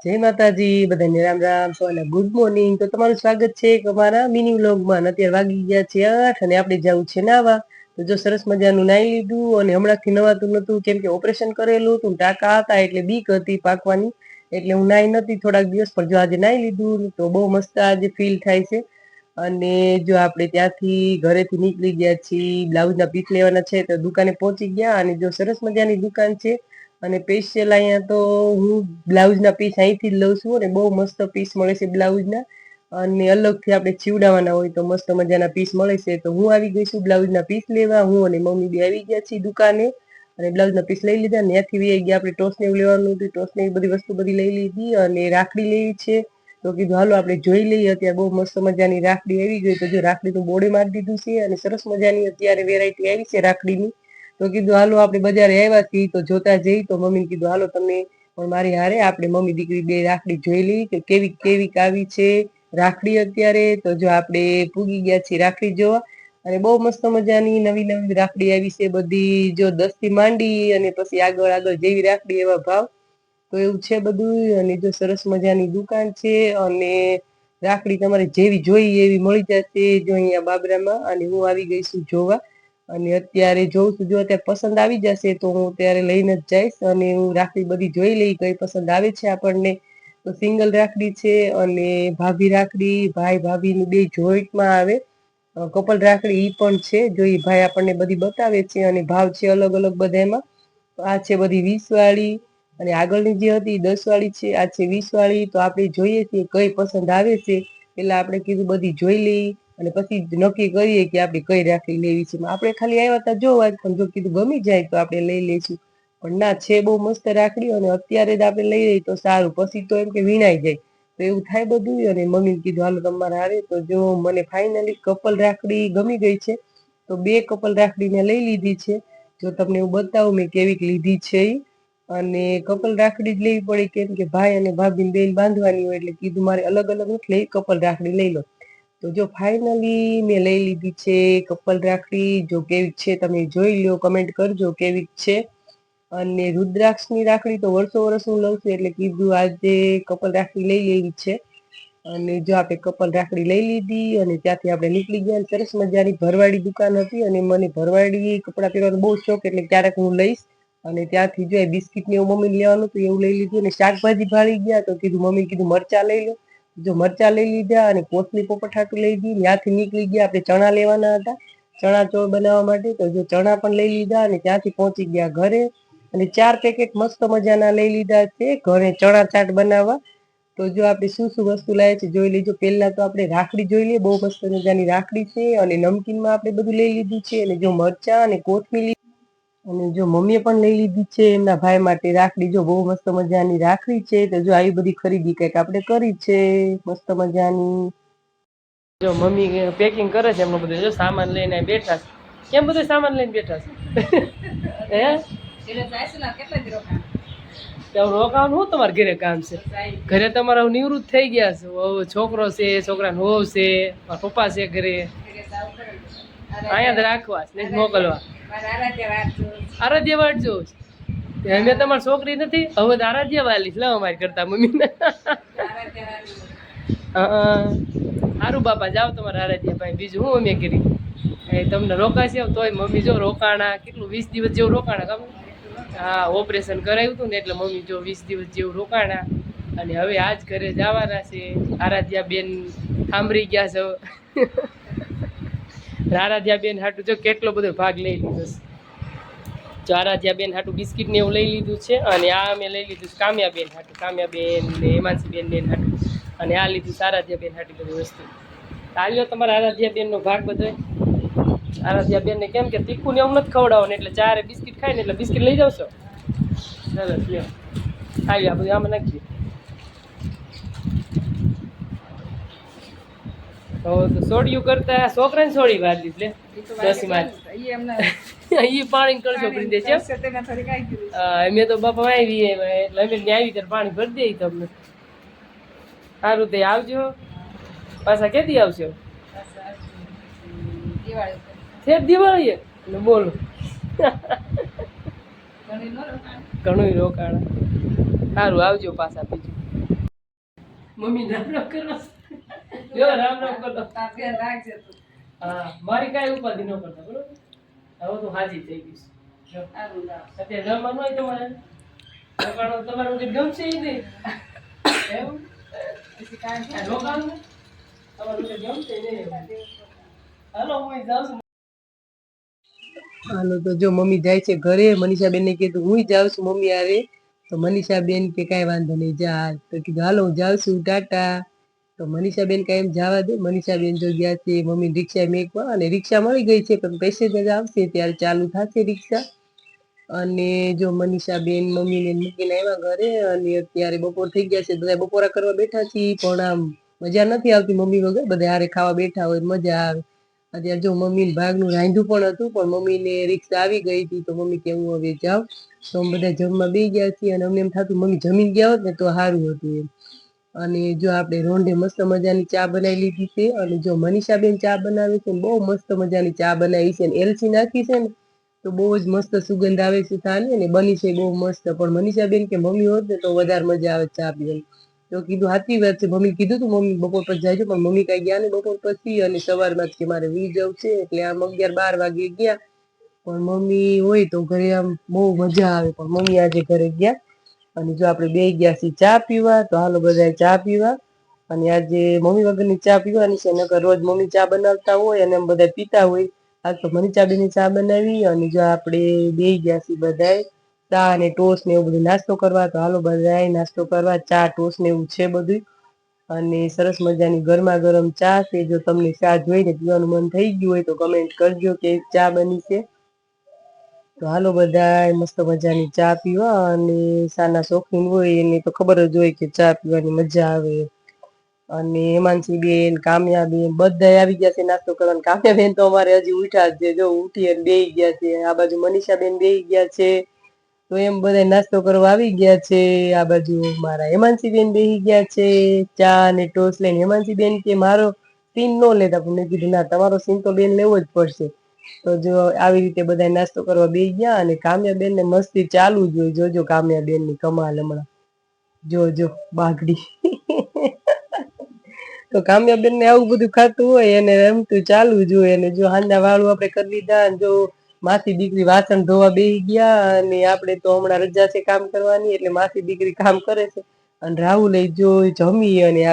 જય માતાજી, બધાને રામ રામ. સો અને ગુડ મોર્નિંગ. તો તમારું સ્વાગત છે અમારા મિની વ્લોગમાં. અત્યારે વાગી ગયા છે 8 અને આપણે જવું છે નાવા. તો જો સરસ મજાનું નાઈ લીધું અને હમણાંથી નવાતું નતું કેમ કે ઓપરેશન કરેલું હતું, ટાંકા હતા એટલે બીક હતી પાકવાની, એટલે હું નાઈ નથી થોડાક દિવસ. પણ જો આજે નાઈ લીધું તો બહુ મસ્ત આજે ફીલ થાય છે. અને જો આપણે ત્યાંથી ઘરેથી નીકળી ગયા છીએ, બ્લાઉઝના પીસ લેવાના છે તો દુકાને પહોંચી ગયા. અને જો સરસ મજાની દુકાન છે અને સ્પેશિયલ અહીંયા તો હું બ્લાઉઝના પીસ અહીંથી જ લઉં છું અને બહુ મસ્ત પીસ મળે છે બ્લાઉઝના. અને અલગથી આપણે ચીવડાવવાના હોય તો મસ્ત મજાના પીસ મળે છે. તો હું આવી ગઈ છું બ્લાઉઝના પીસ લેવા. હું અને મમ્મી બી આવી ગયા છીએ દુકાને અને બ્લાઉઝના પીસ લઈ લીધા. ત્યાંથી વી ગયા આપણે ટોસને એવું લેવાનું હતું, ટોસને એ બધી વસ્તુ બધી લઈ લીધી. અને રાખડી લેવી છે તો કીધું હાલો આપણે જોઈ લઈએ. અત્યારે બહુ મસ્ત મજાની રાખડી આવી ગઈ તો જો રાખડીનું બોર્ડે મારી દીધું છે અને સરસ મજાની અત્યારે વેરાયટી આવી છે રાખડીની. તો કીધું હાલો આપણે બજારે આવ્યા છીએ તો જોતા જઈ. તો મમ્મીને કીધું હાલો તમે પણ મારી હારે આપણે મમ્મી દીકરી બે રાખડી જોઈ લઈ કે કેવી કેવી આવી છે રાખડી અત્યારે. તો જો આપણે પૂગી ગયા છીએ રાખડી જોવા અને બહુ મસ્ત મજાની નવી નવી રાખડી આવી છે બધી. જો 10 થી માંડી અને પછી આગળ આગળ જેવી રાખડી એવા ભાવ. તો એવું છે બધું. અને જો સરસ મજાની દુકાન છે અને રાખડી તમારે જેવી જોઈ એવી મળી જશે જો અહીંયા બાબરામાં. અને હું આવી ગઈ છું જોવા અને અત્યારે જોઉં છું. જો અત્યારે પસંદ આવી જશે તો હું ત્યારે લઈને જ જઈશ અને હું રાખડી બધી જોઈ લઈ કઈ પસંદ આવે છે આપણને. તો સિંગલ રાખડી છે અને ભાભી રાખડી, ભાઈ ભાભીની બે જોઈન્ટમાં આવે કપલ રાખડી ઈ પણ છે. જો ઈ ભાઈ આપણને બધી બતાવે છે અને ભાવ છે અલગ અલગ બધામાં. આ છે બધી 20 વાળી અને આગળની જે હતી 10 વાળી છે. આ છે 20 વાળી. તો આપણે જોઈએ છીએ કઈ પસંદ આવે છે એટલે આપણે કીધું બધી જોઈ લઈ અને પછી નક્કી કરીએ કે આપણે કઈ રાખડી લેવી છે. આપણે ખાલી આવ્યા હતા જોવા જ, પણ જો કીધું ગમી જાય તો આપણે લઈ લઈશું. પણ ના છે બહુ મસ્ત રાખડી અને અત્યારે જ આપણે લઈ લઈએ તો સારું, પછી તો એમ કે વીણાઈ જાય તો એવું થાય બધું. અને મમ્મીને કીધું હાલો તમારે આવે. તો જો મને ફાઇનલી કપલ રાખડી ગમી ગઈ છે તો બે કપલ રાખડી મેં લઈ લીધી છે. જો તમને હું બતાવું મેં કેવીક લીધી છે ઈ. અને કપલ રાખડી જ લેવી પડી કેમ કે ભાઈ અને ભાભીને બેન બાંધવાની હોય એટલે કીધું મારે અલગ અલગ નથી લઈ, કપલ રાખડી લઈ લો. તો જો ફાઇનલી મેં લઈ લીધી છે કપલ રાખડી. જો કેવી છે તમે જોઈ લો, કમેન્ટ કરજો કેવી છે. અને રુદ્રાક્ષની રાખડી તો વર્ષો વર્ષ હું લઉં છું એટલે કીધું આજે કપલ રાખડી લઈ લેવી છે. અને જો આપણે કપલ રાખડી લઈ લીધી અને ત્યાંથી આપણે નીકળી ગયા. સરસ મજાની ભરવાડી દુકાન હતી અને મને ભરવાડી કપડાં પહેરવાનો બહુ શોખ એટલે ક્યારેક હું લઈશ. અને ત્યાંથી જો બિસ્કિટ ને એવું મમ્મી લેવાનું હતું એવું લઈ લીધું. અને શાકભાજી ભાળી ગયા તો કીધું મમ્મી કીધું મરચા લઈ લો. જો મરચા લઈ લીધા અને કોથળી પોપટ હાટું લઈ ગઈ. ત્યાંથી નીકળી ગયા આપણે ચણા લેવાના હતા, ચણા ચોળ બનાવવા માટે. તો જો ચણા પણ લઈ લીધા અને ત્યાંથી પહોંચી ગયા ઘરે. અને 4 પેકેટ મસ્ત મજાના લઈ લીધા છે ઘરે ચણા ચાટ બનાવવા. તો જો આપણે શું શું વસ્તુ લાવ્યા છે જોઈ લેજો. પહેલા તો આપણે રાખડી જોઈ લઈએ. બહુ મસ્ત મજાની રાખડી છે અને નમકીનમાં આપણે બધું લઈ લીધું છે. અને જો મરચા અને કોથમીર અને જો મમ્મીએ પણ લઈ લીધી છે એમના ભાઈ માટે રાખડી. જો બહુ મસ્ત મજાની રાખડી છે. તો જો આવી બધી ખરીદી કંઈક આપણે કરી છે મસ્ત મજાની. જો મમ્મી પેકિંગ કરે છે એમનું બધું. જો સામાન લઈને બેઠા છે. કેમ બધું સામાન લઈને બેઠા છે હે રોકાવાનું શું તમારે ઘરે કામ છે? ઘરે તમારા નિવૃત્ત થઈ ગયા છો. હવે છોકરો છે, છોકરાને હોવ છે, પપ્પા છે ઘરે. અહીંયા જ રાખવા નહીં મોકલવા. આરાધ્ય વાટજો. અમે તમારી છોકરી નથી હવે તો આરાધ્ય વાલી લાવ અમારી કરતા મમ્મીને. સારું બાપા જાઓ તમારે આરાધ્ય ભાઈ. બીજું હું અમે કરી તમને રોકાશે તોય મમ્મી જો રોકાણા કેટલું 20 દિવસ જેવું રોકાણા ખબર. હા ઓપરેશન કરાવ્યું હતું ને એટલે મમ્મી જો 20 દિવસ જેવું રોકાણા. અને હવે આજ ઘરે જવાના છે. આરાધ્યા બેન સાંભળી ગયા છો. આરાધ્યા બેન હાટું જો કેટલો બધો ભાગ લઈ લીધો છે. જો આરાધ્યા બેન હાટું બિસ્કિટ ને એવું લઈ લીધું છે. અને આ મેં લઈ લીધું છે કામ્યા બેન હાટું, કામ્યા બેન ને હેમાંસી બેન બેન હાટું. અને આ લીધું આરાધ્યા બેન હાટું બધી વસ્તુ. આલ્યો તમારા આરાધ્યા બેન નો ભાગ બધો. આરાધ્યા બેન ને કેમ કે તીખું ને એવું નથી ખવડાવવાનું એટલે 4 બિસ્કિટ ખાય ને એટલે બિસ્કિટ લઈ જાવશો. ચાલો લ્યો આવી આ બધું આમાં નાખી તો સોડિયું કરતા છોકરાને સોડી વાર લીધી ઈ પાણી કળશો ભરી દે છે. અમે તો બાપા આવી એટલે અમે ત્યાં આવી ત્યારે પાણી ભરી દે તમને. સારું તે આવજો પાછા કેદી આવશો? છે દિવાળી બોલો ઘણું રોકાણ. સારું આવજો પાછા બીજું મમ્મી રામ રામ કરો જો રામ રામ કરો તાર રાખજે તું હા મારી કાઈ ઉપાધિ ન કરતા બરોબર હવે તો હાજી થઈ ગઈશ જો અત્યારે જમવાનું હોય તમારે તમારું જે ગમશે એ નહીં એમ પછી કાંઈ રોકાણું તમારું જે ગમશે નહીં હાલો હું જાઉં છું હાલો તો જો મમ્મી જાય છે ઘરે મનીષાબેન ને કીધું હું જાઉં છું મમ્મી આવે તો મનીષાબેન કે કાંઈ વાંધો નહીં જા તો કીધું હાલો હું જાઉં છું ટાટા તો મનીષાબેન કાંઈ એમ જવા દે મનીષાબેન જો ગયા છે મમ્મી રિક્ષા મેકવા અને રિક્ષા મળી ગઈ છે પણ પેસેન્જર આવશે ત્યારે ચાલુ થશે રિક્ષા અને જો મનીષાબેન મમ્મીને મૂકીને આવ્યા ઘરે અને અત્યારે બપોર થઈ ગયા છે બધા બપોરા કરવા બેઠા છીએ પણ આમ મજા નથી આવતી મમ્મી વગર બધા હારે ખાવા બેઠા હોય મજા આવે અત્યારે જો મમ્મીને ભાગનું રાંધ્યું પણ હતું પણ મમ્મીને રિક્ષા આવી ગઈ હતી તો મમ્મી કે હું હવે જાઉં તો અમે બધા જમવા બેસી ગયા છીએ અને અમને એમ થતું મમ્મી જમીન ગયા હોત ને તો સારું હતું એમ અને જો આપણે રોંઢે મસ્ત મજાની ચા બનાવી લીધી છે અને જો મનીષાબેન ચા બનાવે છે બહુ મસ્ત મજાની ચા બનાવી છે અને એલચી નાખી છે ને તો બહુ જ મસ્ત સુગંધ આવે છે ચાની અને બની છે બહુ મસ્ત પણ મનીષાબેન કે મમ્મી હોત ને તો વધારે મજા આવે ચા પીવાની તો કીધું સાચી વાત છે મમ્મી કીધું તું મમ્મી બપોર પછી જાય પણ મમ્મી કઈ ગયા ને બપોર પછી અને સવારમાં કે મારે વી જવું છે એટલે આમ 11-12 વાગે ગયા પણ મમ્મી હોય તો ઘરે આમ બહુ મજા આવે પણ મમ્મી આજે ઘરે ગયા અને જો આપણે બે ગયા છીએ ચા પીવા તો હાલો બધા ચા પીવા અને આજે મમ્મી વગરની ચા પીવાની છે નકર રોજ મમ્મી ચા બનાવતા હોય અને એમ બધા પીતા હોય આજ તો મનીષાબેનની ચા બનાવી અને જો આપણે બે ગયા છીએ બધા ચા અને ટોસ્ટ ને એવું બધું નાસ્તો કરવા તો હાલો બધા નાસ્તો કરવા ચા ટોસ્ટ ને એવું છે બધું અને સરસ મજાની ગરમા ગરમ ચા છે જો તમને ચા જોઈને પીવાનું મન થઈ ગયું હોય તો કમેન્ટ કરજો કે ચા બની છે તો હાલો બધા મસ્ત મજાની ચા પીવા અને સાના શોખીન હોય એને તો ખબર જ હોય કે ચા પીવાની મજા આવે અને હેમાંશી બેન કામ્યાબેન બધા આવી ગયા છે નાસ્તો કરવાનું કામ્યાબેન તો અમારે હજી ઉઠ્યા જ છે જો ઉઠી અને બેસી ગયા છે આ બાજુ મનીષાબેન બેસી ગયા છે તો એમ બધા નાસ્તો કરવા આવી ગયા છે આ બાજુ મારા હેમાંશીબેન બેસી ગયા છે ચા અને ટોસ્ટ લઈને હેમાંશીબેન કે મારો સીન ન લેતા પણ મેં કીધું ના તમારો સીન તો બેન લેવો જ પડશે તો જો આવી રીતે બધા નાસ્તો કરવા બેસી ગયા અને કામ્યાબેન ને મસ્તી ચાલુ જ હોય જોજો કામ્યાબેન ની કમાલ હમણાં જો બાગડી તો કામ્યાબેન ને આવું બધું ખાતું હોય અને રમતું ચાલુ જ હોય અને જો હાંડા વાળું આપણે કરી લીધા જો માસી દીકરી વાસણ ધોવા બેસી ગયા અને આપણે તો હમણાં રજા છે કામ કરવાની એટલે માસી દીકરી કામ કરે છે અને રાહુલ જો જમી અને